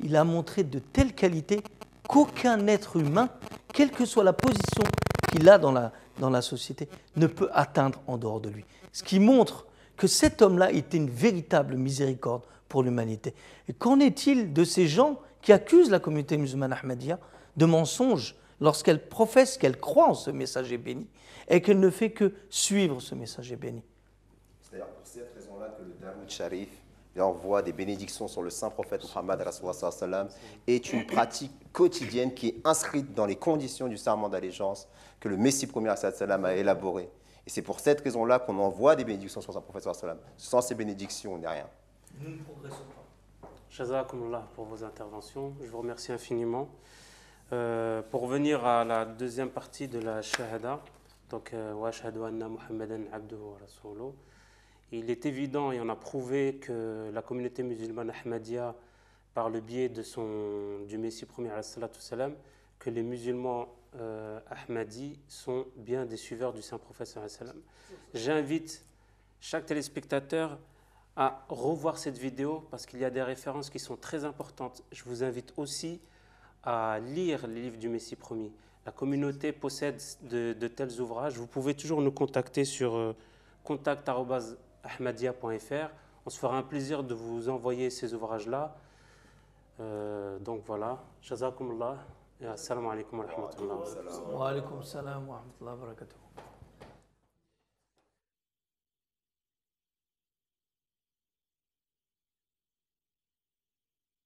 il a montré de telles qualités qu'aucun être humain, quelle que soit la position qu'il a dans la société, ne peut atteindre en dehors de lui. Ce qui montre que cet homme-là était une véritable miséricorde pour l'humanité. Et qu'en est-il de ces gens qui accusent la communauté musulmane ahmadiyya de mensonges lorsqu'elle professe qu'elle croit en ce messager béni et qu'elle ne fait que suivre ce messager béni? C'est d'ailleurs pour cette raison-là que le Darud Sharif envoie des bénédictions sur le saint prophète Muhammad est une pratique quotidienne qui est inscrite dans les conditions du serment d'allégeance que le Messie premier a élaboré. Et c'est pour cette raison-là qu'on envoie des bénédictions sur le saint prophète. Sans ces bénédictions, on n'est rien. Nous ne progressons pas. Jazakumullah pour vos interventions. Je vous remercie infiniment. Pour revenir à la deuxième partie de la shahada, donc wa ashhadu anna Muhammadan abduhu wa rasuluhu, il est évident et on a prouvé que la communauté musulmane ahmadiyya, par le biais du Messie premier alayhi salatu salam, que les musulmans ahmadis sont bien des suiveurs du saint prophète sallallahu alayhi wa sallam. J'invite chaque téléspectateur à revoir cette vidéo parce qu'il y a des références qui sont très importantes. Je vous invite aussi à lire les livres du Messie premier. La communauté possède de tels ouvrages. Vous pouvez toujours nous contacter sur contact@ahmadiyya.fr. On se fera un plaisir de vous envoyer ces ouvrages-là. Donc voilà. Jazakumullah. Et assalamu alaikum wa rahmatullah. Wa alaikum salam wa rahmatullah wa barakatuh.